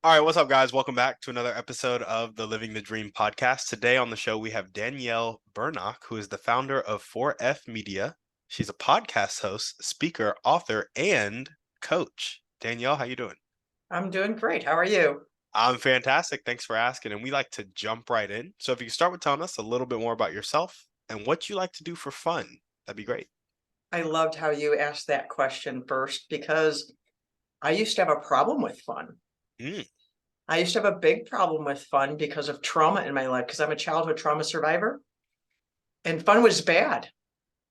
All right, what's up, guys? Welcome back to another episode of the Living the Dream podcast. Today on the show, we have Danielle Bernock, who is the founder of 4F Media. She's a podcast host, speaker, author, and coach. Danielle, how you doing? I'm doing great. How are you? I'm fantastic. Thanks for asking. And we like to jump right in. So if you can start with telling us a little bit more about yourself and what you like to do for fun, that'd be great. I loved how you asked that question first because I used to have a problem with fun. Mm, I used to have a big problem with fun because of trauma in my life because I'm a childhood trauma survivor and fun was bad.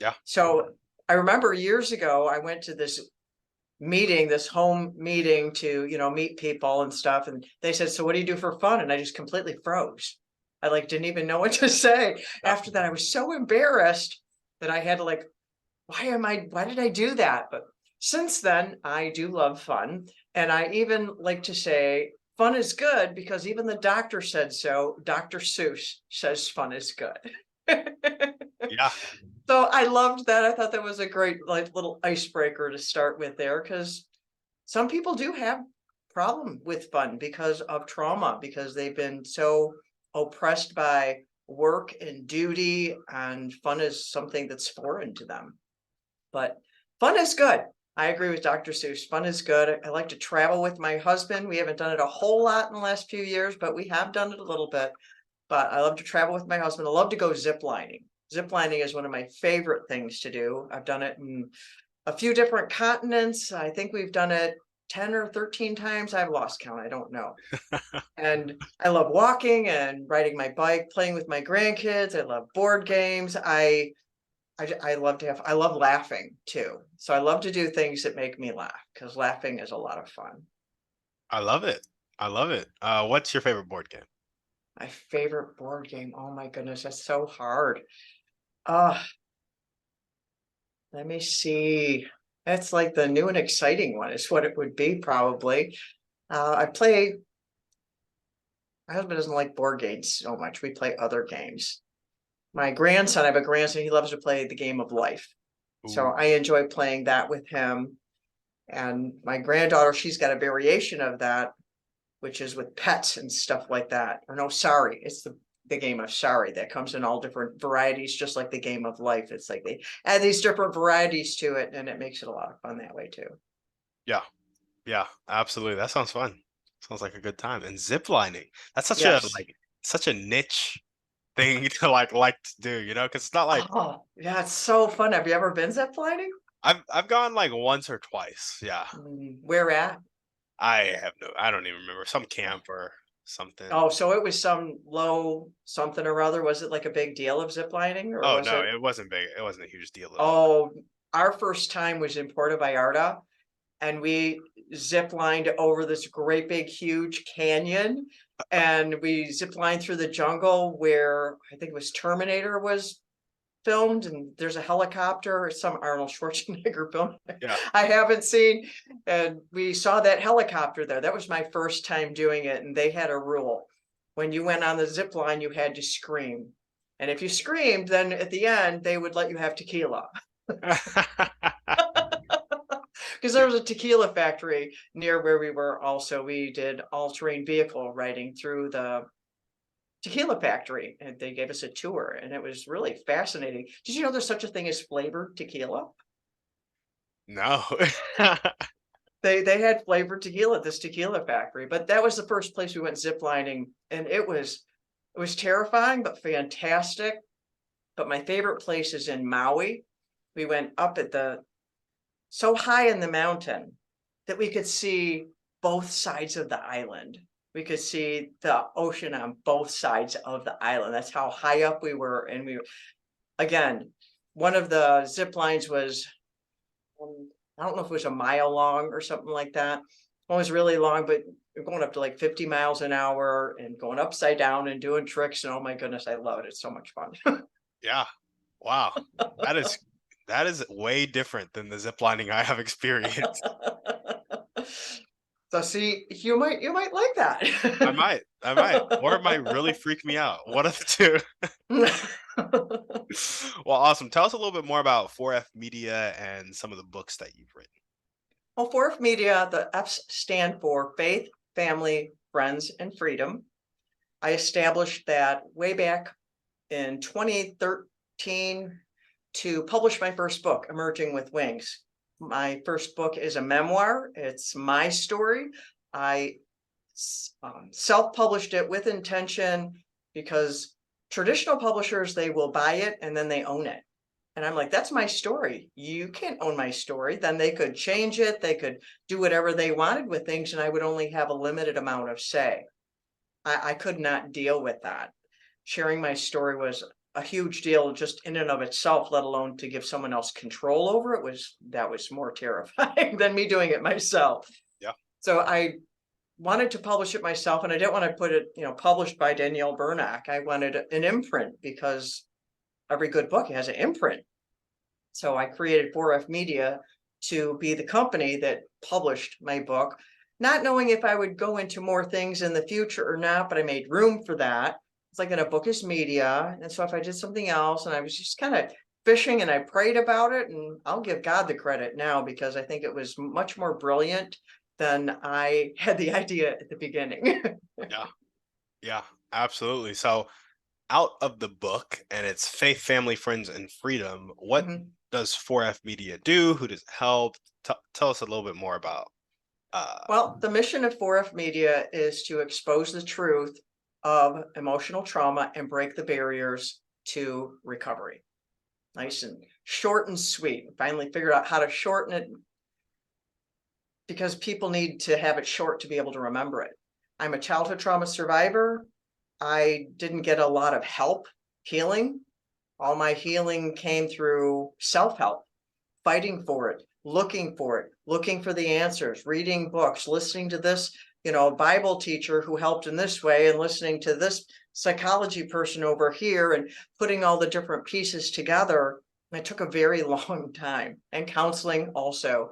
yeah. So I remember years ago, I went to this meeting, this home meeting to, meet people and stuff. And they said, "So what do you do for fun?" And I just completely froze. I didn't even know what to say. Yeah. After that, I was so embarrassed that I had to why did I do that? But since then, I do love fun. And I even like to say fun is good because even the doctor said so. Dr. Seuss says fun is good. Yeah. So I loved that. I thought that was a great little icebreaker to start with there because some people do have problem with fun because of trauma because they've been so oppressed by work and duty and fun is something that's foreign to them. But fun is good. I agree with Dr. Seuss. Fun is good. I like to travel with my husband. We haven't done it a whole lot in the last few years, but we have done it a little bit. But I love to travel with my husband. I love to go zip lining. Zip lining is one of my favorite things to do. I've done it in a few different continents. I think we've done it 10 or 13 times. I've lost count. I don't know. And I love walking and riding my bike, playing with my grandkids. I love board games. I love laughing too. So I love to do things that make me laugh because laughing is a lot of fun. I love it. I love it. What's your favorite board game? My favorite board game. Oh my goodness, that's so hard. Uh, Let me see. That's like the new and exciting one is what it would be probably. I play My husband doesn't like board games so much. We play other games. My grandson, I have a grandson, he loves to play the game of life. So Ooh. I enjoy playing that with him. And my granddaughter, she's got a variation of that, which is with pets and stuff like that. Or no, sorry, it's the game of sorry that comes in all different varieties, just like the game of life. It's like they add these different varieties to it, and it makes it a lot of fun that way too. Yeah. Yeah, absolutely. That sounds fun. Sounds like a good time. And zip lining. That's such a Yes. such a niche thing to like to do, because it's not like Oh, yeah, it's so fun. Have you ever been ziplining? I've gone like once or twice. Yeah. Where at? I don't even remember. Some camp or something. Oh, so it was some low something or other. Was it like a big deal of ziplining or Oh was no, it? it wasn't big. It wasn't a huge deal at all. Oh, our first time was in Puerto Vallarta and we zip lined over this great big huge canyon and we zip lined through the jungle where I think it was Terminator was filmed and there's a helicopter or some Arnold Schwarzenegger film Yeah. I haven't seen. And we saw that helicopter there. That was my first time doing it. And they had a rule. When you went on the zip line, you had to scream. And if you screamed, then at the end, they would let you have tequila. Because there was a tequila factory near where we were also. We did all-terrain vehicle riding through the tequila factory and they gave us a tour and it was really fascinating. Did you know there's such a thing as flavored tequila? No. They had flavored tequila at this tequila factory, but that was the first place we went ziplining and it was terrifying but fantastic. But my favorite place is in Maui. We went up at the so high in the mountain that we could see both sides of the island. We could see the ocean on both sides of the island. That's how high up we were. And again, one of the zip lines was, I don't know if it was a mile long or something like that. One was really long, but we're going up to like 50 miles an hour and going upside down and doing tricks. And oh my goodness, I love it. It's so much fun. Yeah. Wow. That is that is way different than the zip lining I have experienced. So see, you might like I that. might. I might. Or it might really freak me out. One of the two. Well, awesome. Tell us a little bit more about 4F Media and some of the books that you've written. Well, fourth media, the F's stand for faith, family, friends, and freedom. I established that way back in 2013 to publish my first book, Emerging with Wings. My first book is a memoir. It's my story. I self-published it with intention because traditional publishers, they will buy it and then they own it. And I'm like, that's my story. You can't own my story. Then they could change it. They could do whatever they wanted with things, and I would only have a limited amount of say. I could not deal with that. Sharing my story was a huge deal just in and of itself, let alone to give someone else control over it that was more terrifying than me doing it myself. Yeah. So I wanted to publish it myself, and I didn't want to put it, published by Danielle Bernock. I wanted an imprint because every good book has an imprint. So I created 4F Media to be the company that published my book, not knowing if I would go into more things in the future or not, but I made room for that. It's like in a book is media. And so if I did something else, and I was just kind of fishing and I prayed about it, and I'll give God the credit now because I think it was much more brilliant than I had the idea at the beginning. Yeah. Yeah. Absolutely. So, out of the book and its faith, family, friends, and freedom, what Mhm. does 4F Media do? Who does it help? Tell us a little bit more about. Well, the mission of 4F Media is to expose the truth of emotional trauma and break the barriers to recovery. Nice and short and sweet. Finally figured out how to shorten it because people need to have it short to be able to remember it. I'm a childhood trauma survivor. I didn't get a lot of help healing. All my healing came through self-help, fighting for it, looking for the answers, reading books, listening to this, Bible teacher who helped in this way, and listening to this psychology person over here, and putting all the different pieces together. And it took a very long time, and counseling also.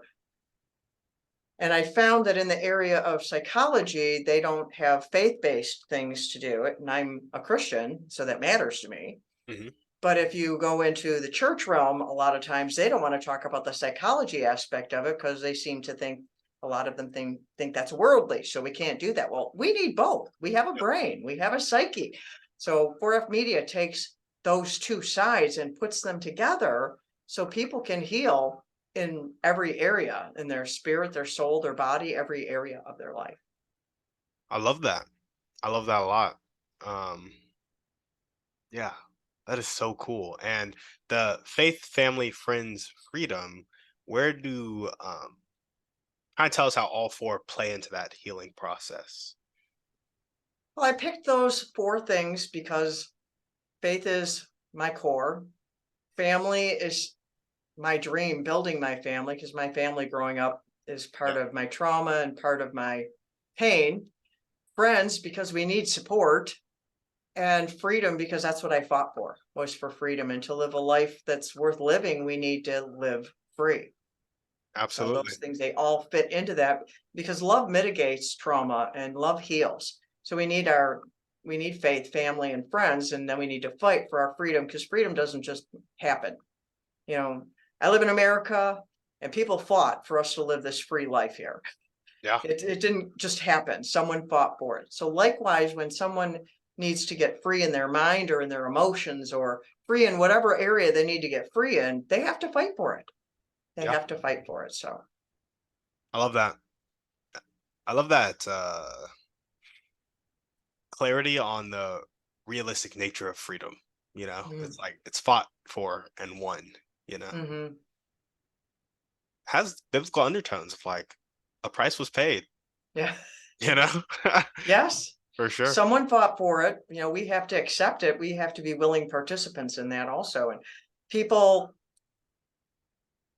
And I found that in the area of psychology, they don't have faith-based things to do it. And I'm a Christian, so that matters to me. Mhm. But if you go into the church realm, a lot of times they don't want to talk about the psychology aspect of it because they seem to think a lot of them think that's worldly. So we can't do that. Well, we need both. We have a Yep. brain, we have a psyche. So 4F Media takes those two sides and puts them together so people can heal in every area, in their spirit, their soul, their body, every area of their life. I love that. I love that a lot. Um, yeah, that is so cool. And the faith, family, friends, freedom, where do kind of tell us how all four play into that healing process? Well, I picked those four things because faith is my core. Family is my dream, building my family, because my family growing up is Yeah, part of my trauma and part of my pain. Friends, because we need support. And freedom, because that's what I fought for, was for freedom. And to live a life that's worth living, we need to live free. So absolutely. those things, they all fit into that because love mitigates trauma and love heals. So we need faith, family, and friends, and then we need to fight for our freedom because freedom doesn't just happen. You know, I live in America, and people fought for us to live this free life here. Yeah, It didn't just happen. Someone fought for it. So likewise, when someone needs to get free in their mind or in their emotions or free in whatever area they need to get free in, they have to fight for it. They yeah. have to fight for it. So I love that. I love that clarity on the realistic nature of freedom. It's mm, like it's fought for and won, you know. mhm. Has biblical undertones of like a price was paid, Yeah. you know? Yes. For sure. Someone fought for it. We have to accept it. We have to be willing participants in that also. And people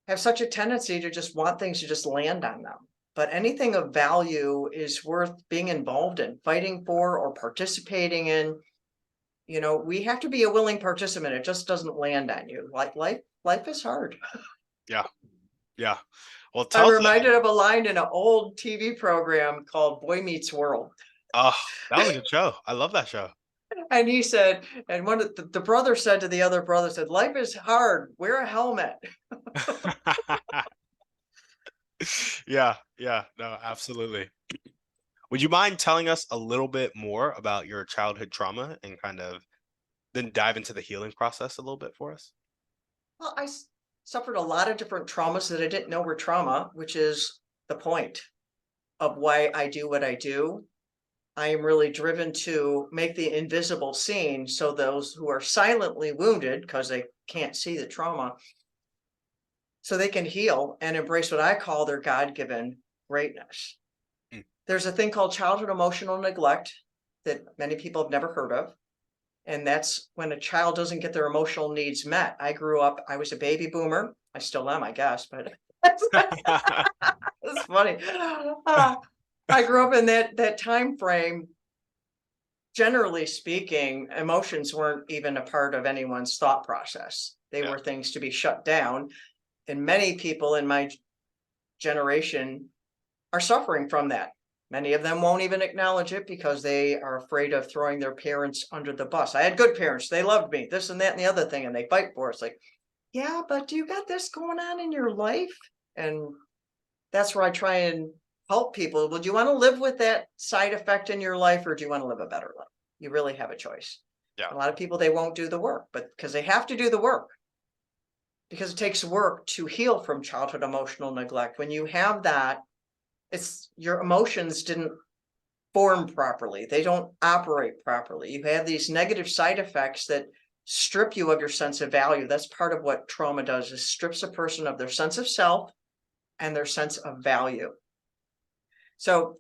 have such a tendency to just want things to just land on them. But anything of value is worth being involved in, fighting for, or participating in. We have to be a willing participant. It just doesn't land on you. Like life is hard. Yeah, yeah. Well, I'm tell us. reminded of a line in an old TV program called Boy Meets World. Oh, that was a good show. I love that show. And he said, and one of the brother said to the other brother, said, life is hard. Wear a helmet. Yeah, yeah, no, absolutely. Would you mind telling us a little bit more about your childhood trauma and kind of then dive into the healing process a little bit for us? Well, suffered a lot of different traumas that I didn't know were trauma, which is the point of why I do what I do. I am really driven to make the invisible seen so those who are silently wounded because they can't see the trauma, so they can heal and embrace what I call their God-given greatness. Mm. There's a thing called childhood emotional neglect that many people have never heard of. And that's when a child doesn't get their emotional needs met. I grew up, I was a baby boomer. I still am, I guess, but it's funny. I grew up in that time frame. Generally speaking, emotions weren't even a part of anyone's thought process. They Yeah. were things to be shut down. And many people in my generation are suffering from that. Many of them won't even acknowledge it because they are afraid of throwing their parents under the bus. I had good parents. They loved me, this and that and the other thing, and they fight for us. Like, yeah, but do you got this going on in your life? And that's where I try and help people. Well, do you want to live with that side effect in your life, or do you want to live a better life? You really have a choice. Yeah. A lot of people, they won't do the work, but because they have to do the work, because it takes work to heal from childhood emotional neglect. When you have that, it's your emotions didn't form properly. They don't operate properly. You have these negative side effects that strip you of your sense of value. That's part of what trauma does, is strips a person of their sense of self and their sense of value. So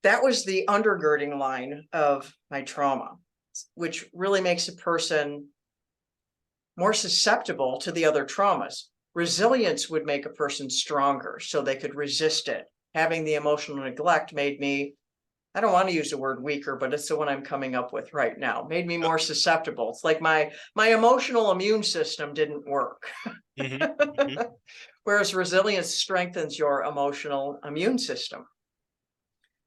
that was the undergirding line of my trauma, which really makes a person more susceptible to the other traumas. Resilience would make a person stronger so they could resist it. Having the emotional neglect made me, I don't want to use the word weaker, but it's the one I'm coming up with right now, made me more susceptible. It's like my emotional immune system didn't work. Hmm. Hmm. Whereas resilience strengthens your emotional immune system.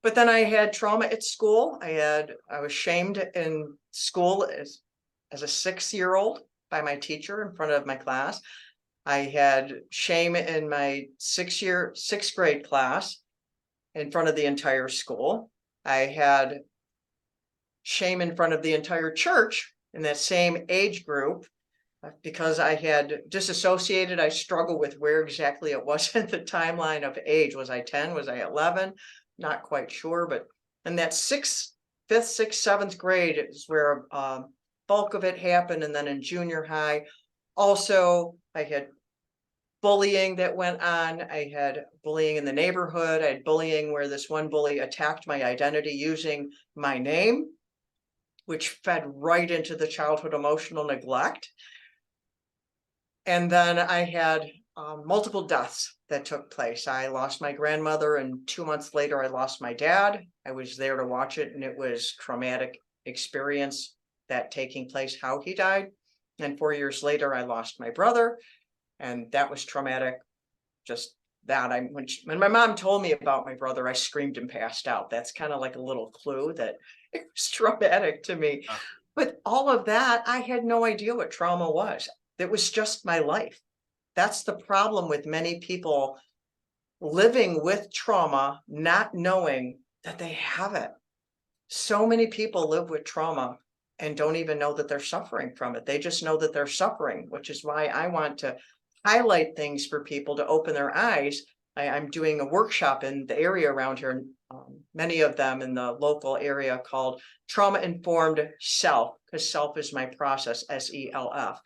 But then I had trauma at school. I was shamed in school as a 6-year-old by my teacher in front of my class. I had shame in my sixth grade class in front of the entire school. I had shame in front of the entire church in that same age group because I had disassociated. I struggle with where exactly it was in the timeline of age. Was I 10? Was I 11? Not quite sure, but in that fifth, sixth, seventh grade is where bulk of it happened. And then in junior high, also I had bullying that went on. I had bullying in the neighborhood. I had bullying where this one bully attacked my identity using my name, which fed right into the childhood emotional neglect. And then I had multiple deaths that took place. I lost my grandmother, and 2 months later, I lost my dad. I was there to watch it, and it was traumatic experience that taking place, how he died. And 4 years later, I lost my brother, and that was traumatic. Just that when my mom told me about my brother, I screamed and passed out. That's kind of like a little clue that it was traumatic to me. Uh, But all of that, I had no idea what trauma was. It was just my life. That's the problem with many people living with trauma, not knowing that they have it. So many people live with trauma and don't even know that they're suffering from it. They just know that they're suffering, which is why I want to highlight things for people to open their eyes. I'm doing a workshop in the area around here, many of them in the local area, called Trauma Informed Self, because self is my process, SELF.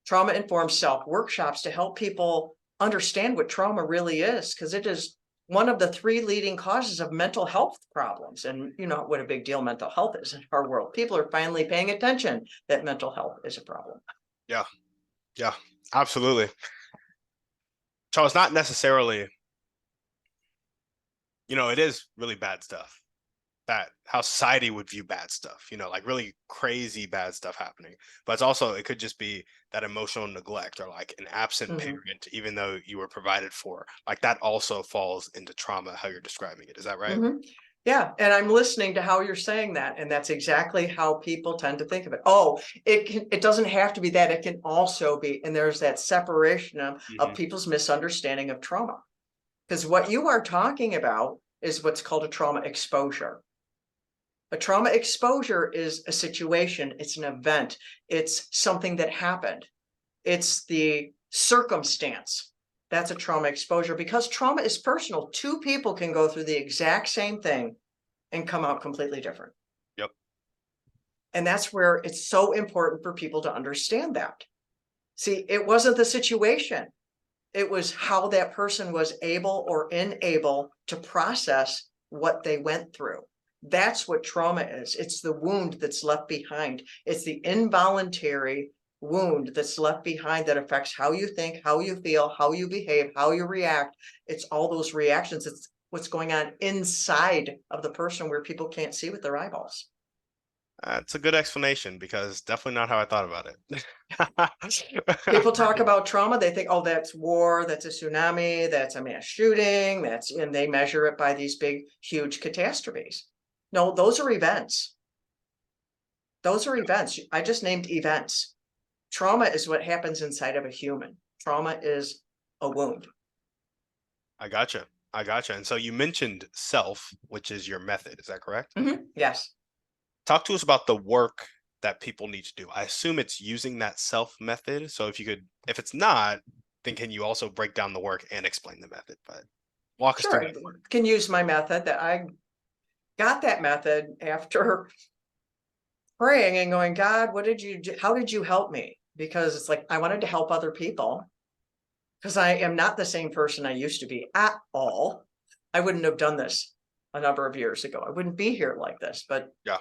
Trauma Informed Self workshops to help people understand what trauma really is, because it is one of the 3 leading causes of mental health problems. And you know what a big deal mental health is in our world. People are finally paying attention that mental health is a problem. yeah. Yeah. Absolutely. So it's not necessarily, it is really bad stuff. That how society would view bad stuff, like really crazy bad stuff happening. But it's also, it could just be that emotional neglect or like an absent Mhm. parent, even though you were provided for. Like that also falls into trauma, how you're describing it. Is that right? Mhm. Yeah, and I'm listening to how you're saying that, and that's exactly how people tend to think of it. Oh, it doesn't have to be that, it can also be, and there's that separation of Hmm. people's misunderstanding of trauma. Because what you are talking about is what's called a trauma exposure. A trauma exposure is a situation, it's an event, it's something that happened, it's the circumstance. That's a trauma exposure because trauma is personal. Two people can go through the exact same thing and come out completely different. Yep. And that's where it's so important for people to understand that. See, it wasn't the situation. It was how that person was able or unable to process what they went through. That's what trauma is. It's the wound that's left behind. It's the involuntary wound that's left behind that affects how you think, how you feel, how you behave, how you react. It's all those reactions. It's what's going on inside of the person where people can't see with their eyeballs. That's a good explanation because definitely not how I thought about it. People talk about trauma, they think, oh, that's war, that's a tsunami, that's a mass shooting, and they measure it by these big, huge catastrophes. No, those are events. Those are events. I just named events. Trauma is what happens inside of a human. Trauma is a wound. I gotcha. I gotcha. And so you mentioned self, which is your method. Is that correct? Yes. Talk to us about the work that people need to do. I assume it's using that self method. So if you could, if it's not, then can you also break down the work and explain the method? But walk us Sure, through I that work. can use my method. That I got that method after praying and going, God, what did you do? How did you help me? Because it's like I wanted to help other people because I am not the same person I used to be at all. I wouldn't have done this a number of years ago. I wouldn't be here like this, but Yeah.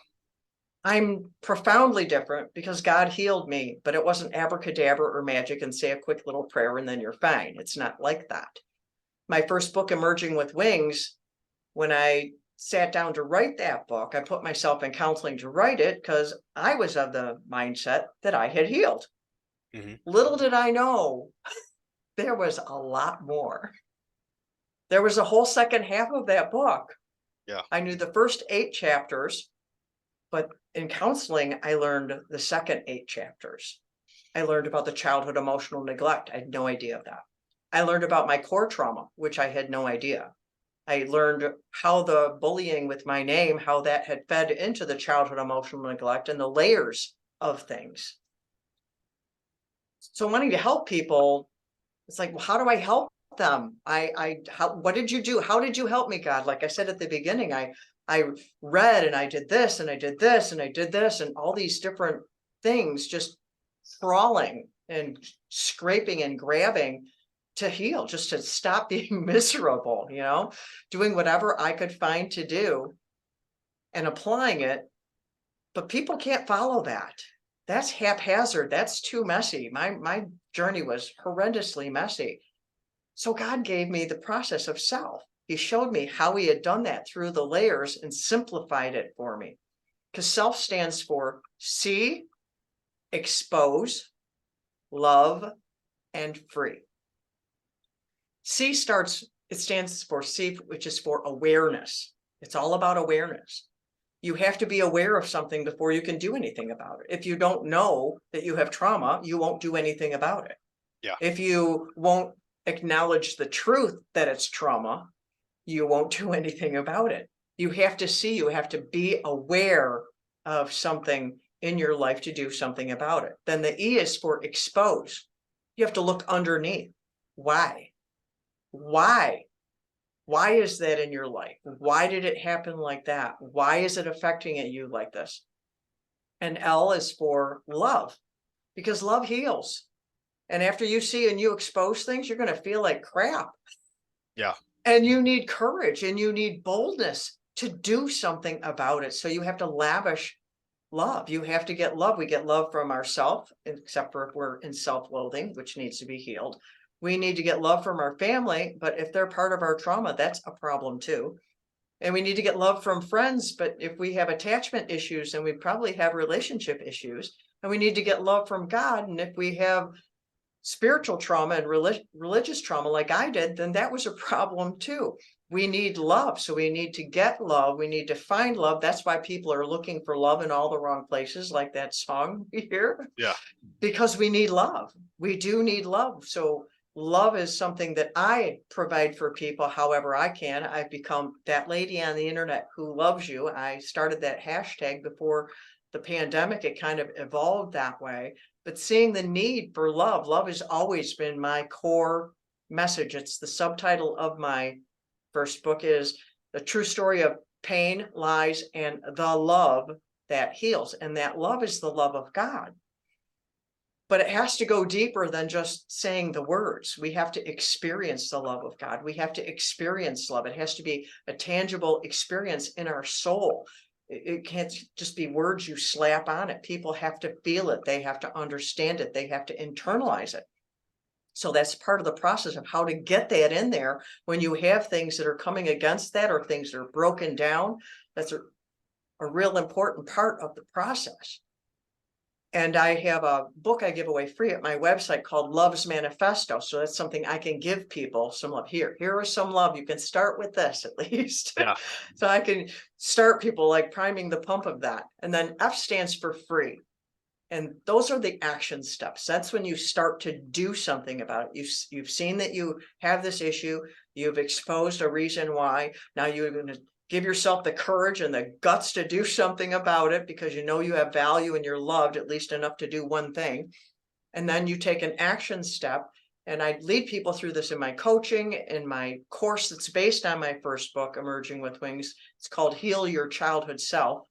I'm profoundly different because God healed me, but it wasn't abracadabra or magic and say a quick little prayer and then you're fine. It's not like that. My first book, Emerging with Wings, when I sat down to write that book, I put myself in counseling to write it because I was of the mindset that I had healed. Little did I know, there was a lot more. There was a whole second half of that book. Yeah. I knew the first 8 chapters, but in counseling, I learned the second 8 chapters. I learned about the childhood emotional neglect. I had no idea of that. I learned about my core trauma, which I had no idea. I learned how the bullying with my name, how that had fed into the childhood emotional neglect and the layers of things. So wanting to help people, it's like, well, how do I help them? What did you do? How did you help me, God? Like I said at the beginning, I read and I did this and I did this and I did this and all these different things just crawling and scraping and grabbing to heal, just to stop being miserable, doing whatever I could find to do and applying it. But people can't follow that. That's haphazard. That's too messy. My journey was horrendously messy. So God gave me the process of self. He showed me how he had done that through the layers and simplified it for me. Because self stands for see, expose, love, and free. It stands for C, which is for awareness. It's all about awareness. You have to be aware of something before you can do anything about it. If you don't know that you have trauma, you won't do anything about it. Yeah. If you won't acknowledge the truth that it's trauma, you won't do anything about it. You have to see, you have to be aware of something in your life to do something about it. Then the E is for expose. You have to look underneath. Why? Why? Why is that in your life? Why did it happen like that? Why is it affecting you like this? And L is for love, because love heals. And after you see and you expose things, you're going to feel like crap. Yeah. And you need courage and you need boldness to do something about it. So you have to lavish love. You have to get love. We get love from ourselves, except for if we're in self-loathing, which needs to be healed. We need to get love from our family, but if they're part of our trauma, that's a problem too. And we need to get love from friends, but if we have attachment issues, then we probably have relationship issues. And we need to get love from God. And if we have spiritual trauma and religious trauma like I did, then that was a problem too. We need love. So we need to get love. We need to find love. That's why people are looking for love in all the wrong places, like that song we hear. Yeah. Because we need love. We do need love. So love is something that I provide for people however I can. I've become that lady on the internet who loves you. I started that hashtag before the pandemic. It kind of evolved that way. But seeing the need for love, love has always been my core message. It's the subtitle of my first book is The True Story of Pain, Lies, and the Love That Heals. And that love is the love of God. But it has to go deeper than just saying the words. We have to experience the love of God. We have to experience love. It has to be a tangible experience in our soul. It can't just be words you slap on it. People have to feel it. They have to understand it. They have to internalize it. So that's part of the process of how to get that in there when you have things that are coming against that or things that are broken down. That's a real important part of the process. And I have a book I give away free at my website called Love's Manifesto. So that's something I can give people some love. Here is some love. You can start with this at least. Yeah. So I can start people like priming the pump of that. And then F stands for free. And those are the action steps. That's when you start to do something about it. You've seen that you have this issue. You've exposed a reason why. Now you're going to give yourself the courage and the guts to do something about it because you know you have value and you're loved at least enough to do one thing. And then you take an action step. And I lead people through this in my coaching, in my course that's based on my first book, Emerging with Wings. It's called Heal Your Childhood Self.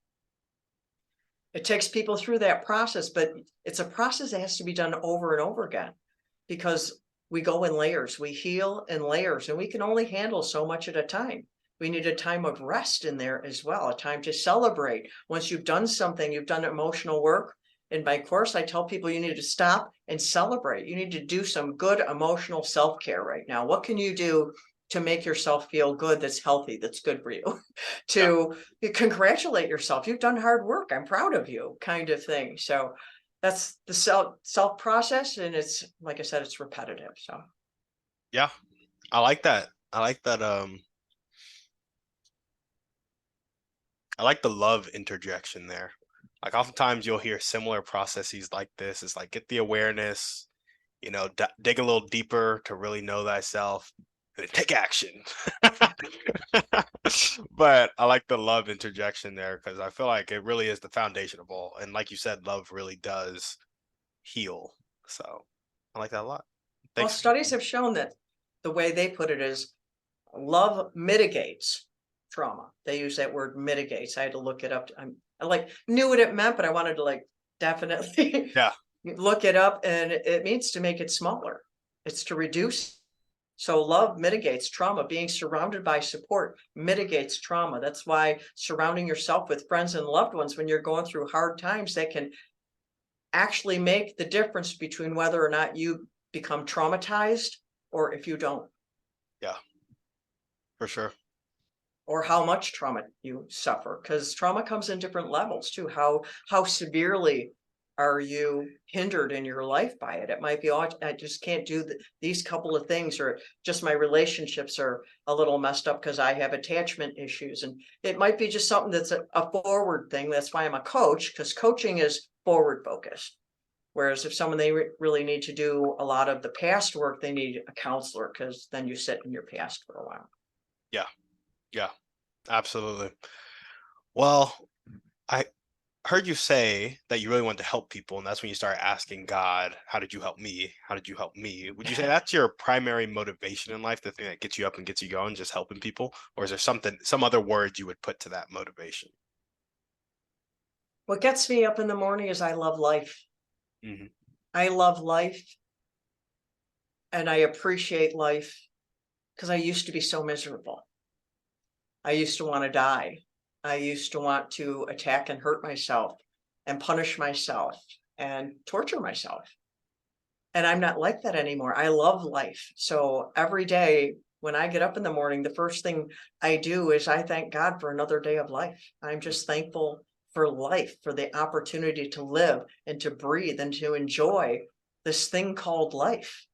It takes people through that process, but it's a process that has to be done over and over again because we go in layers, we heal in layers, and we can only handle so much at a time. We need a time of rest in there as well, a time to celebrate. Once you've done something, you've done emotional work. In my course, I tell people you need to stop and celebrate. You need to do some good emotional self-care right now. What can you do to make yourself feel good, that's healthy, that's good for you? Yeah. To congratulate yourself. You've done hard work. I'm proud of you, kind of thing. So that's the self process. And it's, like I said, it's repetitive. So Yeah. I like that. I like that. I like the love interjection there. Like oftentimes you'll hear similar processes like this. It's like get the awareness, dig a little deeper to really know thyself, and then take action. But I like the love interjection there because I feel like it really is the foundation of all. And like you said, love really does heal. So I like that a lot. well, Thanks for studies have shown that the way they put it is love mitigates trauma. They use that word mitigates. I had to look it up. I like knew what it meant, but I wanted to like definitely yeah, look it up. And it means to make it smaller. It's to reduce. So love mitigates trauma. Being surrounded by support mitigates trauma. That's why surrounding yourself with friends and loved ones when you're going through hard times, that can actually make the difference between whether or not you become traumatized or if you don't, yeah, for sure. or how much trauma you suffer. Because trauma comes in different levels too. How severely are you hindered in your life by it? It might be, oh, I just can't do these couple of things, or just my relationships are a little messed up because I have attachment issues. And it might be just something that's a forward thing. That's why I'm a coach, because coaching is forward focused. Whereas if someone they really need to do a lot of the past work, they need a counselor because then you sit in your past for a while. Yeah, yeah, absolutely. Well, I heard you say that you really want to help people, and that's when you start asking God, "How did you help me? How did you help me?" Would you say that's your primary motivation in life, the thing that gets you up and gets you going, just helping people, or is there some other words you would put to that motivation? What gets me up in the morning is I love life. Hmm. I love life and I appreciate life because I used to be so miserable. I used to want to die. I used to want to attack and hurt myself and punish myself and torture myself. And I'm not like that anymore. I love life. So every day when I get up in the morning, the first thing I do is I thank God for another day of life. I'm just thankful for life, for the opportunity to live and to breathe and to enjoy this thing called life.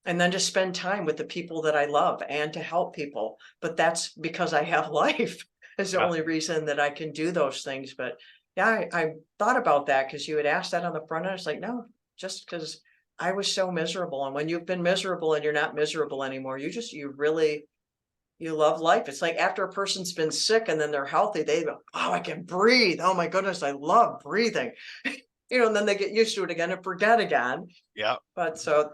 And then to spend time with the people that I love and to help people. But that's because I have life is the Yeah, only reason that I can do those things. But yeah, I thought about that because you had asked that on the front end. It's like, no, just because I was so miserable. And when you've been miserable and you're not miserable anymore, you really, you love life. It's like after a person's been sick and then they're healthy, they go, oh, I can breathe. Oh my goodness, I love breathing. And then they get used to it again and forget again. Yeah. But so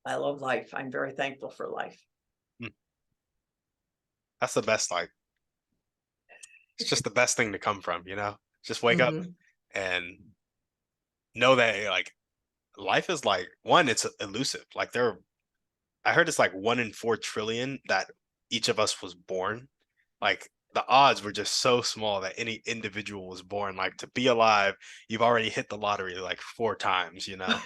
I love life. I'm very thankful for life. Mm. That's the best, like, it's just the best thing to come from, you know? Just wake up Hmm. and know that like life is like one, it's elusive. Like I heard it's like 1 in 4 trillion that each of us was born. Like the odds were just so small that any individual was born. Like to be alive, you've already hit the lottery like 4 times, you know?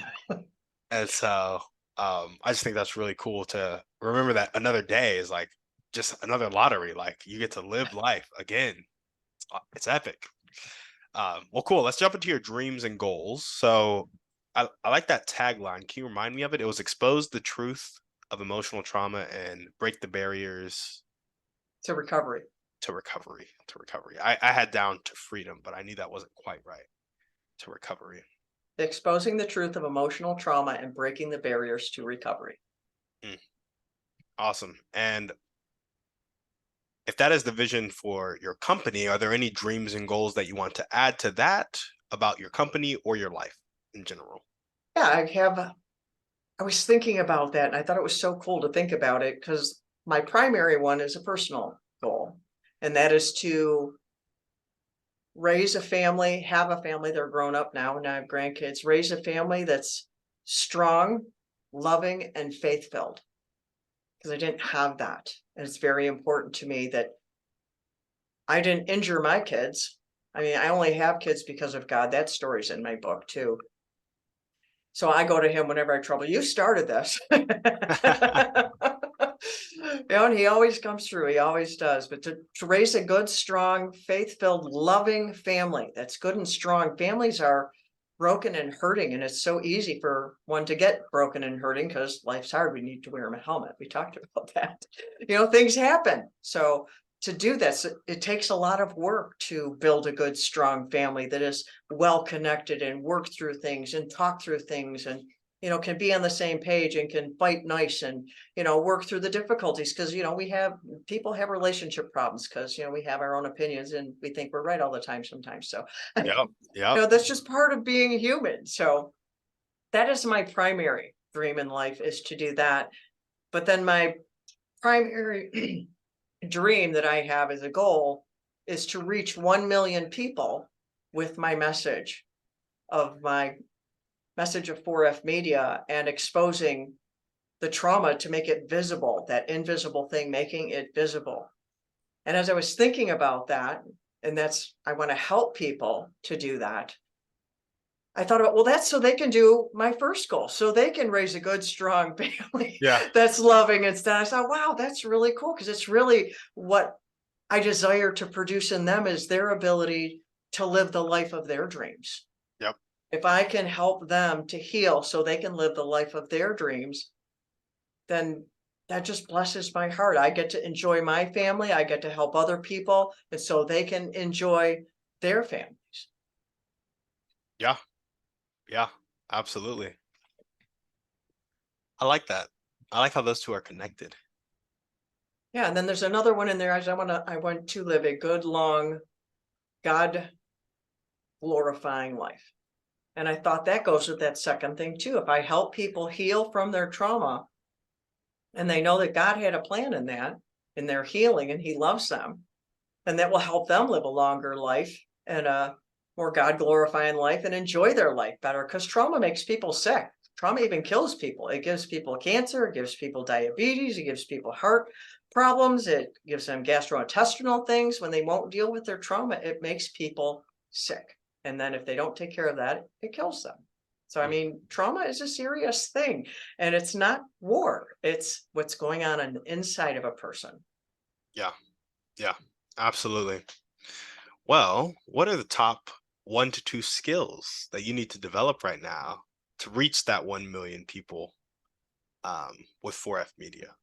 And so I just think that's really cool to remember that another day is like just another lottery. Like you get to live life again. It's epic. Well, cool. Let's jump into your dreams and goals. So I like that tagline. Can you remind me of it? It was expose the truth of emotional trauma and break the barriers To recovery. to recovery. To recovery. I had down to freedom, but I knew that wasn't quite right. To recovery. Exposing the truth of emotional trauma and breaking the barriers to recovery. Mm, awesome. And if that is the vision for your company, are there any dreams and goals that you want to add to that about your company or your life in general? Yeah, I was thinking about that and I thought it was so cool to think about it because my primary one is a personal goal, and that is to raise a family, have a family. They're grown up now and I have grandkids. Raise a family that's strong, loving, and faith filled because I didn't have that. And it's very important to me that I didn't injure my kids. I mean, I only have kids because of God. That story's in my book too. So I go to him whenever I have trouble. You started this. And he always comes through. He always does. But to raise a good, strong, faith-filled, loving family that's good and strong. Families are broken and hurting, and it's so easy for one to get broken and hurting because life's hard. We need to wear a helmet. We talked about that. Things happen. So to do this, it takes a lot of work to build a good, strong family that is well connected and work through things and talk through things and can be on the same page and can fight nice and work through the difficulties because we have people have relationship problems because we have our own opinions and we think we're right all the time sometimes. So Yep. Yep. that's just part of being human. So that is my primary dream in life, is to do that. But then my primary dream that I have as a goal is to reach 1 million people with my message of 4F media and exposing the trauma to make it visible, that invisible thing, making it visible. And as I was thinking about that, and I want to help people to do that. I thought about, well, that's so they can do my first goal, so they can raise a good, strong family Yeah. that's loving and stuff. I thought, wow, that's really cool because it's really what I desire to produce in them is their ability to live the life of their dreams. Yep. If I can help them to heal so they can live the life of their dreams, then that just blesses my heart. I get to enjoy my family. I get to help other people, and so they can enjoy their families. Yeah. Yeah. Absolutely. I like that. I like how those two are connected. Yeah, and then there's another one in there. I want to live a good, long, God glorifying life. And I thought that goes with that second thing too. If I help people heal from their trauma and they know that God had a plan in that, in their healing, and He loves them, and that will help them live a longer life and a more God glorifying life and enjoy their life better. Because trauma makes people sick. Trauma even kills people. It gives people cancer, it gives people diabetes, it gives people heart problems, it gives them gastrointestinal things. When they won't deal with their trauma, it makes people sick. And then if they don't take care of that, it kills them. So, I Mm. mean, trauma is a serious thing, and it's not war, it's what's going on the inside of a person. Yeah. Yeah. Absolutely. Well, what are the top 1 to 2 skills that you need to develop right now to reach that 1 million people with 4F Media?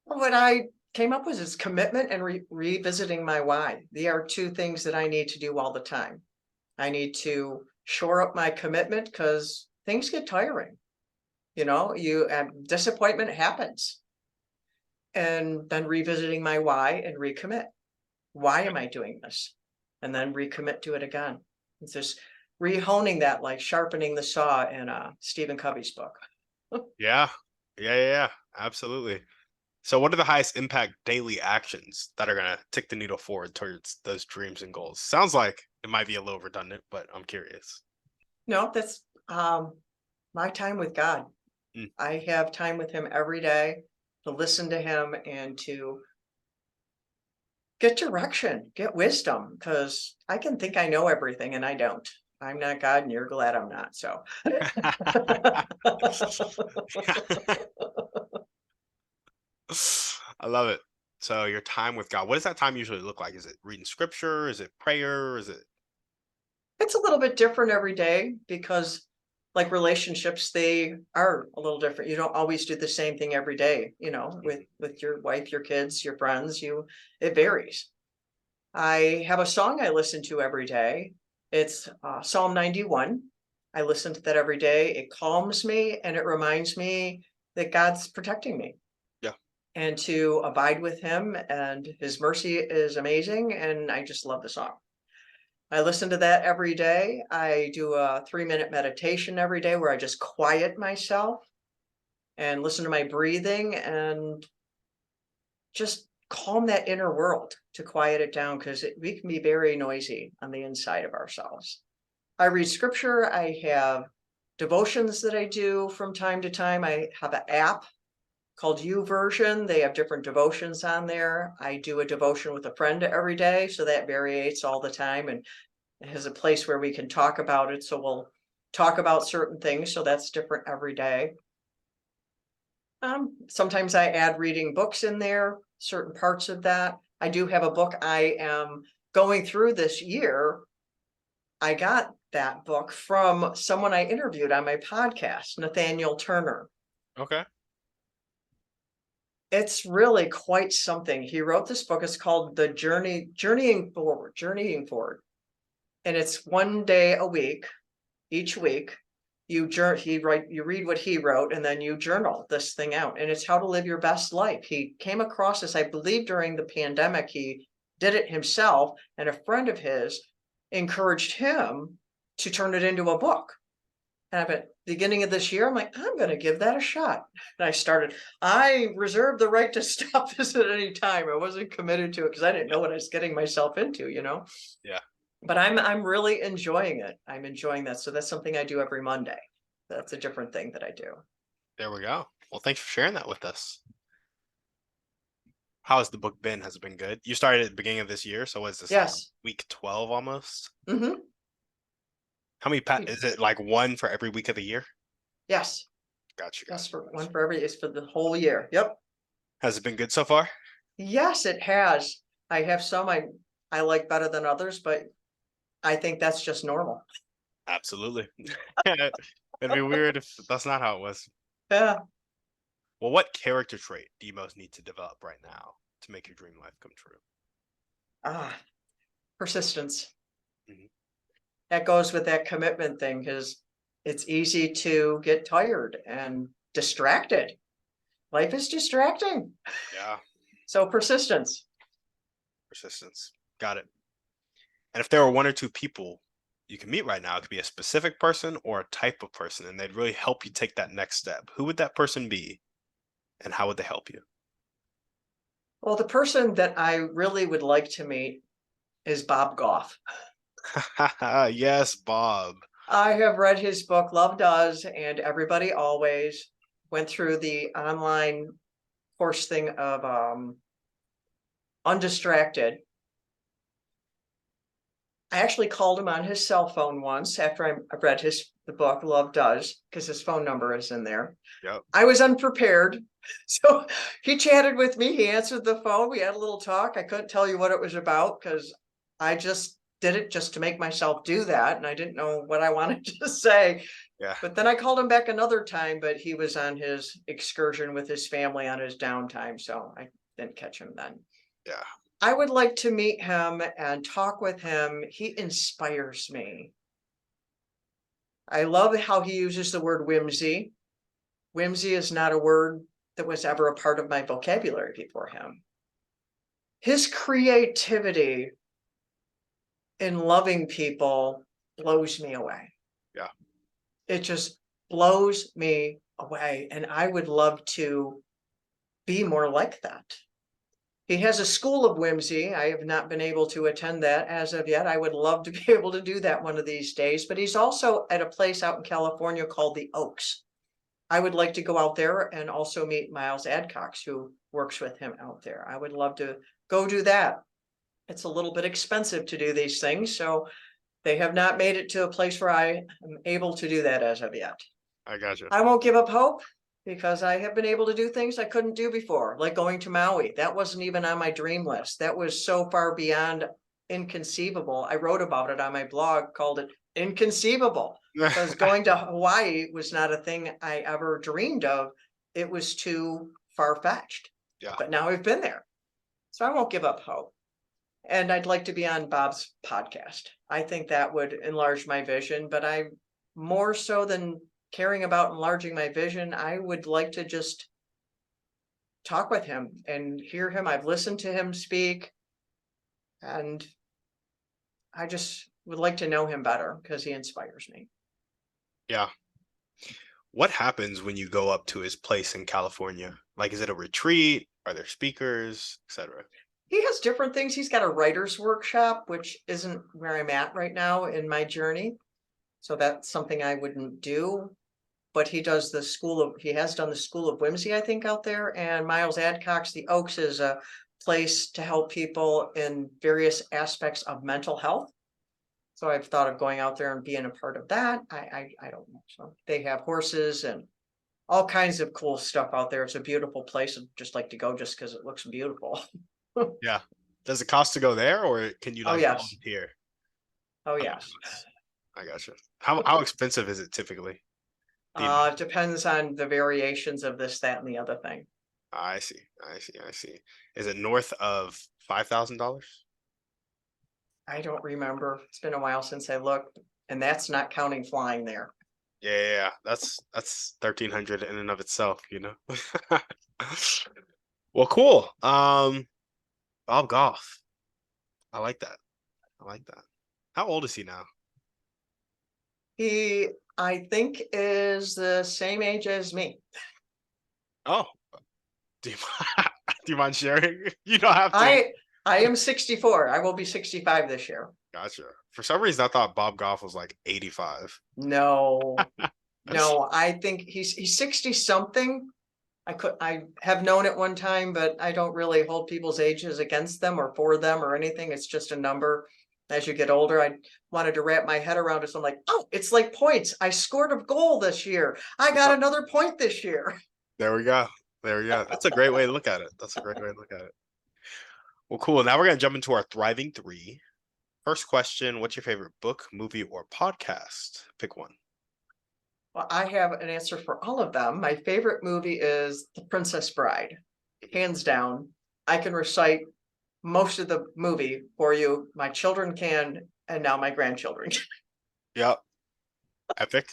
What I came up with is commitment and revisiting my why. They are two things that I need to do all the time. I need to shore up my commitment because things get tiring. Disappointment happens. And then revisiting my why and recommit. Why am I doing this? And then recommit to it again. It's just rehoning that, like sharpening the saw in Stephen Covey's book. Yeah. Yeah. Absolutely. So what are the highest impact daily actions that are gonna tick the needle forward towards those dreams and goals? Sounds like it might be a little redundant, but I'm curious. No, that's my time with God. Mm. I have time with him every day to listen to him and to get direction, get wisdom, because I can think I know everything and I don't. I'm not God and you're glad I'm not. So I love it. So your time with God, what does that time usually look like? Is it reading scripture? Is it prayer? Is it it's a little bit different every day because like relationships, they are a little different. You don't always do the same thing every day, Mhm. with your wife, your kids, your friends, it varies. I have a song I listen to every day. It's Psalm 91. I listen to that every day. It calms me and it reminds me that God's protecting me Yeah. and to abide with him, and his mercy is amazing. And I just love the song. I listen to that every day. I do a 3-minute meditation every day where I just quiet myself and listen to my breathing and just calm that inner world to quiet it down because we can be very noisy on the inside of ourselves. I read scripture. I have devotions that I do from time to time. I have an app called YouVersion. They have different devotions on there. I do a devotion with a friend every day, so that varies all the time, and it has a place where we can talk about it. So we'll talk about certain things. So that's different every day. Sometimes I add reading books in there, certain parts of that. I do have a book I am going through this year. I got that book from someone I interviewed on my podcast, Nathaniel Turner. Okay. It's really quite something. He wrote this book. It's called Journeying Forward. And it's one day a week, each week. You read what he wrote, and then you journal this thing out. And it's how to live your best life. He came across this, I believe, during the pandemic. He did it himself, and a friend of his encouraged him to turn it into a book. And at the beginning of this year, I'm like, I'm going to give that a shot. And I reserved the right to stop this at any time. I wasn't committed to it because I didn't know what I was getting myself into. Yeah. But I'm really enjoying it. I'm enjoying that. So that's something I do every Monday. That's a different thing that I do. There we go. Well, thanks for sharing that with us. How has the book been? Has it been good? You started at the beginning of this year, so what is this like Yes. week 12 almost? Hmm. How many is it like one for every week of the year? Yes. Gotcha, Yes. gotcha, For one gotcha. for every, it's for the whole year. Yep. Has it been good so far? Yes, it has. I have some I like better than others, but I think that's just normal. Absolutely. It'd be weird if that's not how it was. Yeah. Well, what character trait do you most need to develop right now to make your dream life come true? Ah, persistence. Mhm. That goes with that commitment thing because it's easy to get tired and distracted. Life is distracting. Yeah, So persistence. persistence. Got it. And if there were one or two people you can meet right now, it could be a specific person or a type of person, and they'd really help you take that next step. Who would that person be, and how would they help you? Well, the person that I really would like to meet is Bob Goff. Yes, Bob. I have read his book, Love Does, and Everybody Always. Went through the online course thing of Undistracted. I actually called him on his cell phone once after I read the book, Love Does, because his phone number is in there. Yep. I was unprepared. So he chatted with me. He answered the phone. We had a little talk. I couldn't tell you what it was about because I just did it just to make myself do that. And I didn't know what I wanted to say. Yeah. But then I called him back another time, but he was on his excursion with his family on his downtime. So I didn't catch him then. Yeah. I would like to meet him and talk with him. He inspires me. I love how he uses the word whimsy. Whimsy is not a word that was ever a part of my vocabulary before him. His creativity in loving people blows me away. Yeah. It just blows me away. And I would love to be more like that. He has a school of whimsy. I have not been able to attend that as of yet. I would love to be able to do that one of these days, but he's also at a place out in California called the Oaks. I would like to go out there and also meet Miles Adcox, who works with him out there. I would love to go do that. It's a little bit expensive to do these things, so they have not made it to a place where I am able to do that as of yet. I gotcha. I won't give up hope because I have been able to do things I couldn't do before, like going to Maui. That wasn't even on my dream list. That was so far beyond inconceivable. I wrote about it on my blog, called it Inconceivable, because going to Hawaii was not a thing I ever dreamed of. It was too far-fetched. Yeah. But now I've been there. So I won't give up hope. And I'd like to be on Bob's podcast. I think that would enlarge my vision, but I more so than caring about enlarging my vision, I would like to just talk with him and hear him. I've listened to him speak, and I just would like to know him better because he inspires me. Yeah. What happens when you go up to his place in California? Like, is it a retreat? Are there speakers, etc.? He has different things. He's got a writer's workshop, which isn't where I'm at right now in my journey. So that's something I wouldn't do. But he has done the School of Whimsy, I think, out there. And Miles Adcox, the Oaks, is a place to help people in various aspects of mental health. So I've thought of going out there and being a part of that. I don't know. So they have horses and all kinds of cool stuff out there. It's a beautiful place. I'd just like to go just because it looks beautiful. Yeah. Does it cost to go there, or can you Oh, like yes. volunteer? Oh, Oh, yes. nice. I gotcha. How expensive is it typically? The event? It depends on the variations of this, that, and the other thing. I see. I see. I see. Is it north of $5,000? I don't remember. It's been a while since I looked, and that's not counting flying there. Yeah. That's 1,300 in and of itself, you know. Well, cool. Bob Goff. I like that. I like that. How old is he now? He, I think, is the same age as me. Oh, do you do you mind sharing? You don't have to. I am 64. I will be 65 this year. Gotcha. For some reason, I thought Bob Goff was like 85. No, no, I think he's 60 something. I have known at one time, but I don't really hold people's ages against them or for them or anything. It's just a number. As you get older, I wanted to wrap my head around it. So I'm like, oh, it's like points. I scored a goal this year. I got another point this year. There we go. There we go. That's a great way to look at it. That's a great way to look at it. Well, cool. Now we're gonna jump into our thriving three. First question: what's your favorite book, movie, or podcast? Pick one. Well, I have an answer for all of them. My favorite movie is The Princess Bride, hands down. I can recite most of the movie for you. My children can, and now my grandchildren can. Yep. Epic.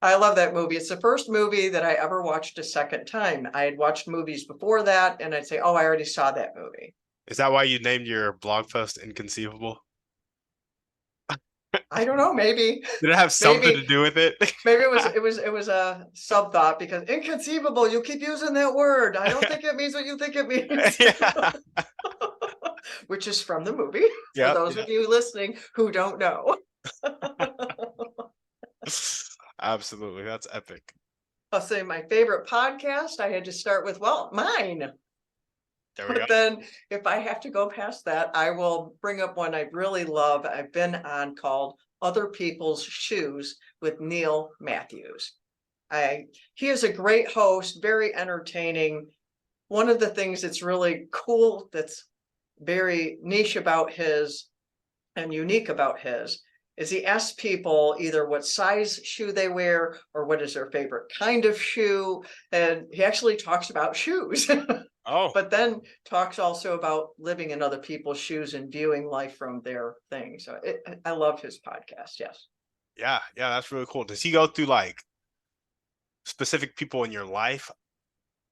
I love that movie. It's the first movie that I ever watched a second time. I had watched movies before that, and I'd say, oh, I already saw that movie. Is that why you named your blog post Inconceivable? I don't know, maybe. Did it have something to Maybe do with it? maybe it was a sub thought because inconceivable, you keep using that word. I don't think it means what you think it means. Yeah. Which is from the movie, for Yep. those of you listening who don't know. Absolutely. That's epic. I'll say my favorite podcast, I had to start with, well, mine. There we go. But then if I have to go past that, I will bring up one I really love. I've been on, called Other People's Shoes with Neil Matthews. He is a great host, very entertaining. One of the things that's really cool, that's very niche about his and unique about his, is he asks people either what size shoe they wear or what is their favorite kind of shoe. And he actually talks about shoes. Oh, But then talks also about living in other people's shoes and viewing life from their thing. So I love his podcast. Yes. Yeah, yeah, that's really cool. Does he go through like specific people in your life,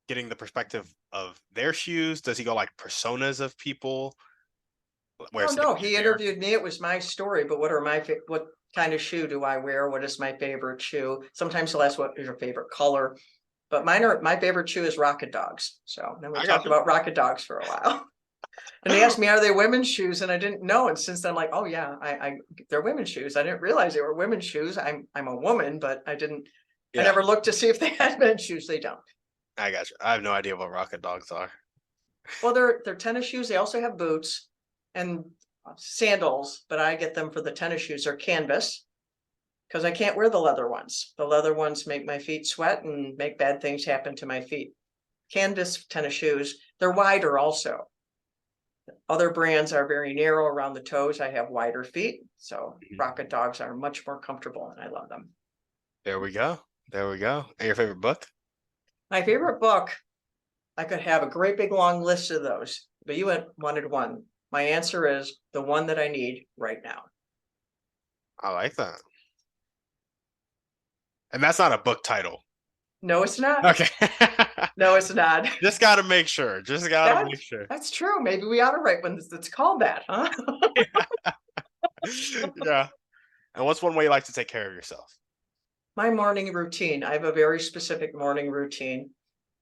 getting the perspective of their shoes? Does he go like personas of people where Oh, it's like no, you he there? interviewed me, it was my story, but what kind of shoe do I wear? What is my favorite shoe? Sometimes he'll ask what is your favorite color, but my favorite shoe is Rocket Dogs. So then we I got talked about Rocket Dogs for a while. And he you. asked me, are they women's shoes? And I didn't know. And since then, I'm like, oh yeah, they're women's shoes. I didn't realize they were women's shoes. I'm a woman, but I Yeah, never looked to see if they had men's shoes. They don't. I got you. I have no idea what rocket dogs are. Well, they're tennis shoes. They also have boots and sandals, but I get them for the tennis shoes. They're canvas because I can't wear the leather ones. The leather ones make my feet sweat and make bad things happen to my feet. Canvas tennis shoes, they're wider also. Other brands are very narrow around the toes. I have wider feet, so Mhm. Rocket Dogs are much more comfortable and I love them. There we go. There we go. And your favorite book? My favorite book, I could have a great big long list of those, but you wanted one. My answer is the one that I need right now. I like that. And that's not a book title. No, it's not. Okay. No, it's not. Just got to make sure. Just got to That make sure. that's true. Maybe we ought to write one that's called that, huh? Yeah. And what's one way you like to take care of yourself? My morning routine. I have a very specific morning routine.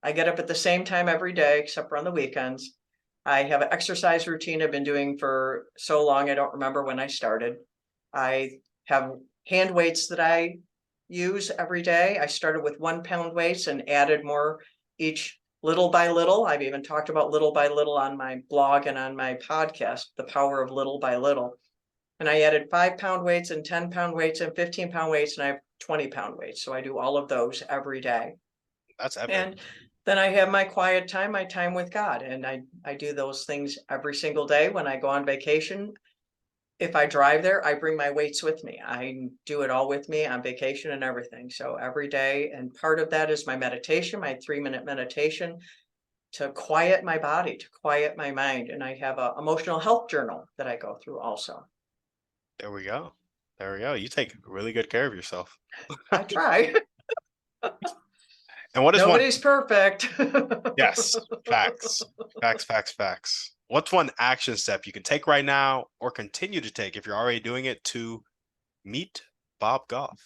I get up at the same time every day, except for on the weekends. I have an exercise routine I've been doing for so long, I don't remember when I started. I have hand weights that I use every day. I started with 1 pound weights and added more each little by little. I've even talked about little by little on my blog and on my podcast, The Power of Little by Little. And I added 5 pound weights and 10 pound weights and 15 pound weights, and I have 20 pound weights. So I do all of those every day. That's epic. And then I have my quiet time, my time with God. And I do those things every single day when I go on vacation. If I drive there, I bring my weights with me. I do it all with me on vacation and everything. So every day, and part of that is my meditation, my 3 minute meditation to quiet my body, to quiet my mind. And I have a emotional health journal that I go through also. There we go. There we go. You take really good care of yourself. I try. And what is one? Nobody's perfect. Yes, facts, facts, facts, facts. What's one action step you can take right now or continue to take if you're already doing it to meet Bob Goff?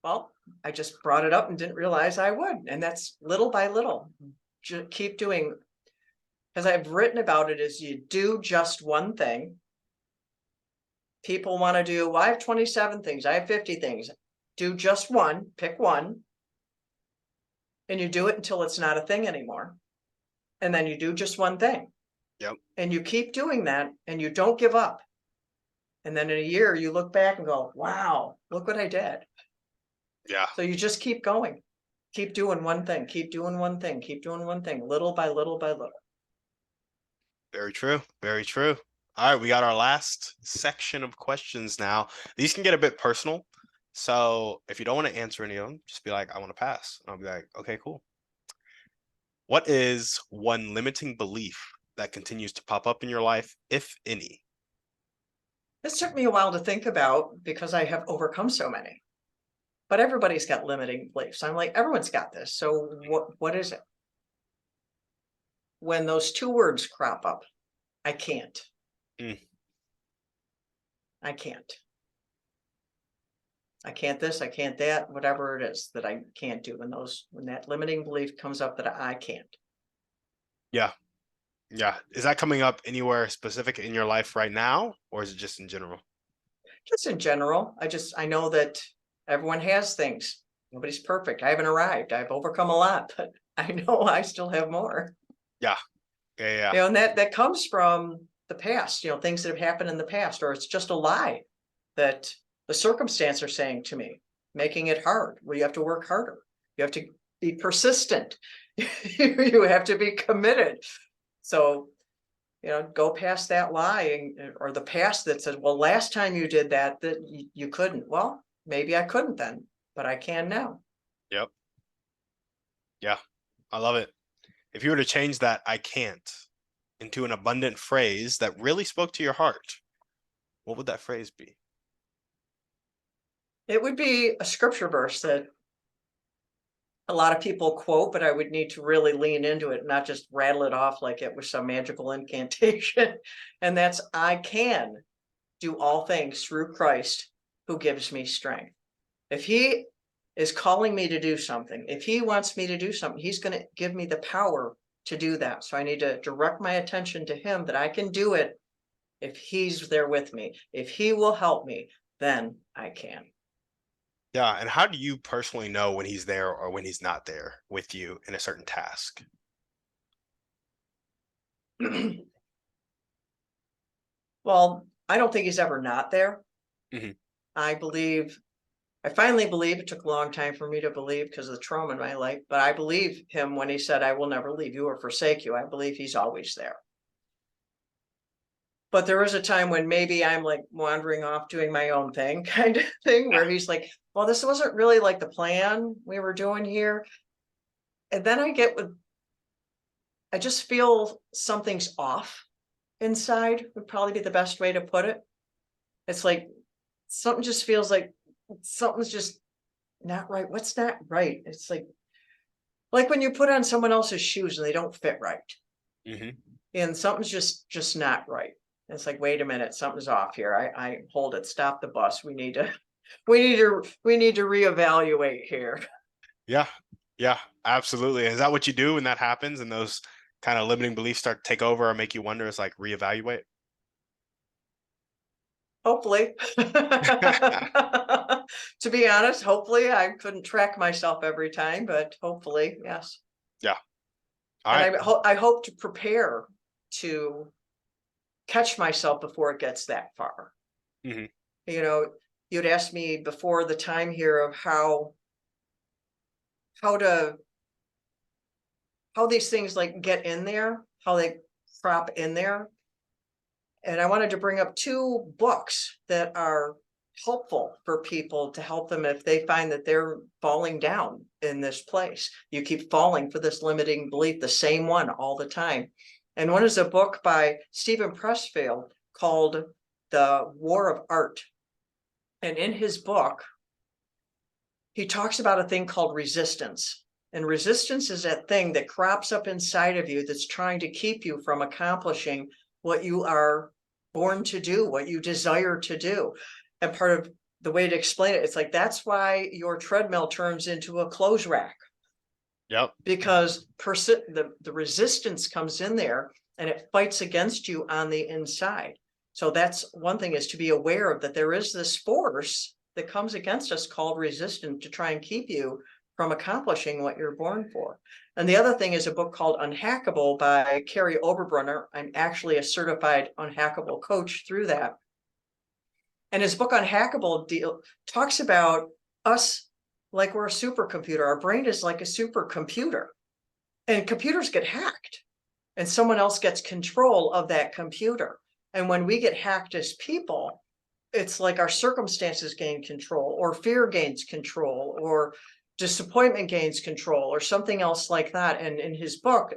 Well, I just brought it up and didn't realize I would. And that's little by little. Keep doing, because I've written about it, is you do just one thing. People want to do, well, I have 27 things, I have 50 things. Do just one, pick one, and you do it until it's not a thing anymore. And then you do just one thing. Yep. And you keep doing that and you don't give up. And then in a year, you look back and go, wow, look what I did. Yeah. So you just keep going, keep doing one thing, keep doing one thing, keep doing one thing, little by little by little. Very true. Very true. All right, we got our last section of questions now. These can get a bit personal. So if you don't want to answer any of them, just be like, I want to pass. And I'll be like, okay, cool. What is one limiting belief that continues to pop up in your life, if any? This took me a while to think about because I have overcome so many. But everybody's got limiting beliefs. I'm like, everyone's got this. So what is it? When those two words crop up, I can't. Mm, I can't. I can't this, I can't that, whatever it is that I can't do. When that limiting belief comes up that I can't. yeah. Yeah. Is that coming up anywhere specific in your life right now, or is it just in general? Just in general, I know that everyone has things. Nobody's perfect. I haven't arrived. I've overcome a lot, but I know I still have more. Yeah. Yeah. Yeah. And that comes from the past, things that have happened in the past, or it's just a lie that the circumstance are saying to me, making it hard. Well, you have to work harder. You have to be persistent. You have to be committed. So, go past that lie or the past that says, well, last time you did that you couldn't. Well, maybe I couldn't then, but I can now. Yep. Yeah. I love it. If you were to change that I can't into an abundant phrase that really spoke to your heart, what would that phrase be? It would be a scripture verse that a lot of people quote, but I would need to really lean into it, not just rattle it off like it was some magical incantation. And that's, I can do all things through Christ who gives me strength. If he is calling me to do something, if he wants me to do something, he's going to give me the power to do that. So I need to direct my attention to him, that I can do it if he's there with me. If he will help me, then I can. Yeah, and how do you personally know when he's there or when he's not there with you in a certain task? Well, I don't think he's ever not there. Mhm. I believe, I finally believe, it took a long time for me to believe because of the trauma in my life, but I believe him when he said, I will never leave you or forsake you. I believe he's always there. But there was a time when maybe I'm like wandering off doing my own thing kind of thing, Yeah. where he's like, well, this wasn't really like the plan we were doing here. And then I just feel something's off inside, would probably be the best way to put it. It's like something just feels like something's just not right. What's not right? It's like when you put on someone else's shoes and they don't fit right, Mhm. and something's just not right. It's like, wait a minute, something's off here. I hold it, stop the bus. We need to we need to reevaluate here. Yeah. Yeah, absolutely. Is that what you do when that happens and those kind of limiting beliefs start to take over or make you wonder, it's like reevaluate? Hopefully. To be honest, hopefully I couldn't track myself every time, but hopefully, yes. Yeah. All And right. I hope to prepare to catch myself before it gets that far. Mhm. You know, you'd asked me before the time here of how to how these things like get in there, how they crop in there. And I wanted to bring up two books that are helpful for people to help them if they find that they're falling down in this place. You keep falling for this limiting belief, the same one all the time. And one is a book by Stephen Pressfield called The War of Art. And in his book, he talks about a thing called resistance. And resistance is that thing that crops up inside of you that's trying to keep you from accomplishing what you are born to do, what you desire to do. And part of the way to explain it, it's like that's why your treadmill turns into a clothes rack, Yep. because the resistance comes in there and it fights against you on the inside. So that's one thing, is to be aware of that there is this force that comes against us called resistance to try and keep you from accomplishing what you're born for. And the other thing is a book called Unhackable by Carrie Oberbrunner. I'm actually a certified unhackable coach through that. And his book Unhackable talks about us like we're a supercomputer. Our brain is like a supercomputer, and computers get hacked and someone else gets control of that computer. And when we get hacked as people, it's like our circumstances gain control, or fear gains control, or disappointment gains control, or something else like that. And in his book,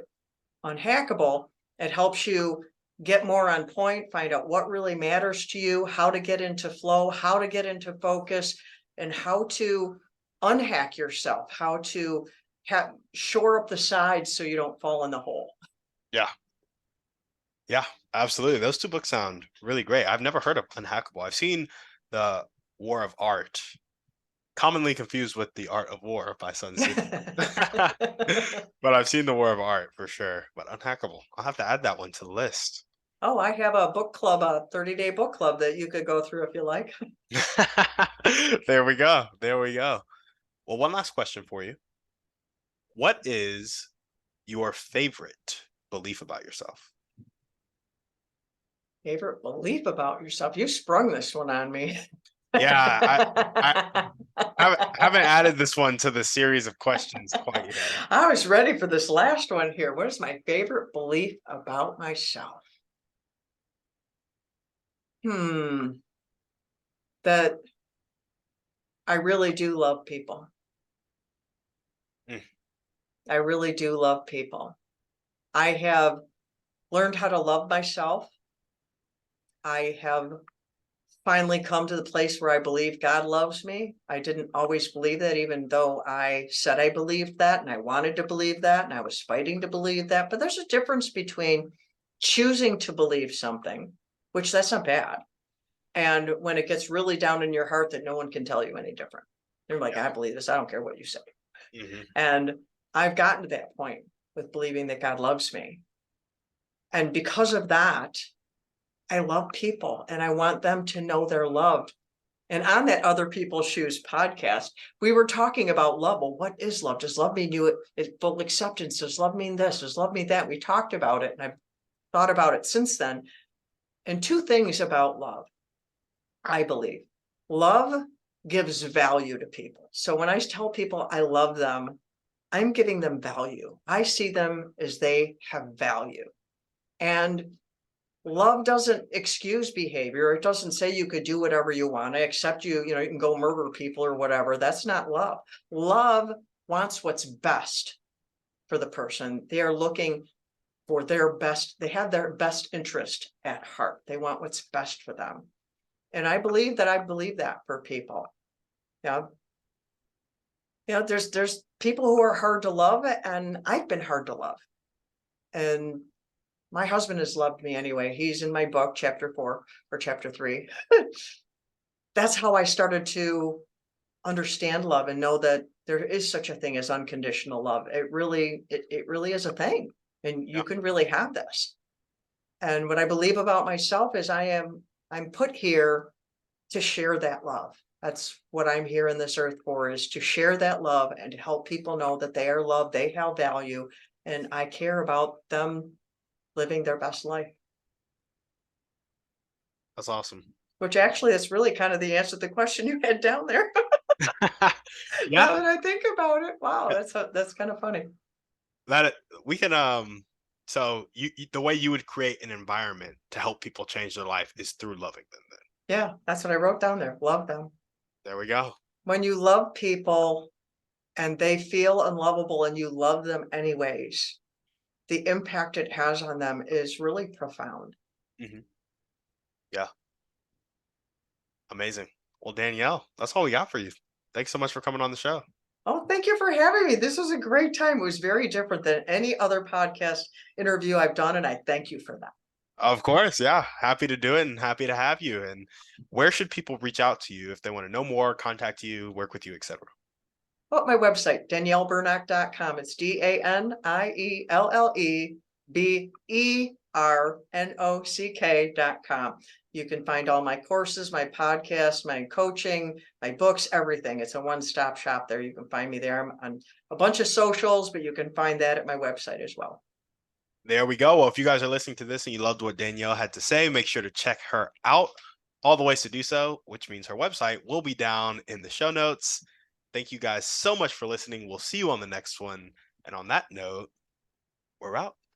Unhackable, it helps you get more on point, find out what really matters to you, how to get into flow, how to get into focus, and how to unhack yourself, how to shore up the sides so you don't fall in the hole. Yeah. Yeah, absolutely. Those two books sound really great. I've never heard of Unhackable. I've seen The War of Art, commonly confused with The Art of War by Sun Tzu. But I've seen The War of Art for sure. But Unhackable, I'll have to add that one to the list. Oh, I have a book club, a 30-day book club that you could go through if you like. There we go. There we go. Well, one last question for you. What is your favorite belief about yourself? Favorite belief about yourself? You sprung this one on me. Yeah, I haven't added this one to the series of questions quite yet. I was ready for this last one here. What is my favorite belief about myself? Hmm, that I really do love people. Mm, I really do love people. I have learned how to love myself. I have finally come to the place where I believe God loves me. I didn't always believe that, even though I said I believed that and I wanted to believe that and I was fighting to believe that. But there's a difference between choosing to believe something, which that's not bad, and when it gets really down in your heart that no one can tell you any different. You're like, I believe this. I don't care what you say. Hmm. And I've gotten to that point with believing that God loves me. And because of that, I love people and I want them to know they're loved. And on that Other People's Shoes podcast, we were talking about love. Well, what is love? Does love mean full acceptance? Does love mean this? Does love mean that? We talked about it and I've thought about it since then. And two things about love, I believe. Love gives value to people. So when I tell people I love them, I'm giving them value. I see them as they have value. And love doesn't excuse behavior. It doesn't say you could do whatever you want. I accept you, you can go murder people or whatever. That's not love. Love wants what's best for the person. They are looking for their best. They have their best interest at heart. They want what's best for them. And I believe that for people. Yeah. There's people who are hard to love, and I've been hard to love. And my husband has loved me anyway. He's in my book, chapter 4 or chapter 3. That's how I started to understand love and know that there is such a thing as unconditional love. It really is a thing. And you Yeah, can really have this. And what I believe about myself is I'm put here to share that love. That's what I'm here in this earth for, is to share that love and to help people know that they are loved, they have value, and I care about them living their best life. that's awesome. Which actually is really kind of the answer to the question you had down there. Yeah, Now that I think about it, wow, that's kind of funny. that we can so the way you would create an environment to help people change their life is through loving them then. Yeah, that's what I wrote down there. Love them. There we go. When you love people and they feel unlovable and you love them anyways, the impact it has on them is really profound. Hmm. Yeah, amazing. Well, Danielle, that's all we got for you. Thanks so much for coming on the show. Oh, thank you for having me. This was a great time. It was very different than any other podcast interview I've done, and I thank you for that. Of course, yeah. Happy to do it and happy to have you. And where should people reach out to you if they want to know more, contact you, work with you, etc.? Oh, my website, daniellebernock.com. It's DanielleBernock.com. You can find all my courses, my podcasts, my coaching, my books, everything. It's a one-stop shop there. You can find me there. I'm on a bunch of socials, but you can find that at my website as well. There we go. Well, if you guys are listening to this and you loved what Danielle had to say, make sure to check her out. All the ways to do so, which means her website, will be down in the show notes. Thank you guys so much for listening. We'll see you on the next one. And on that note, we're out.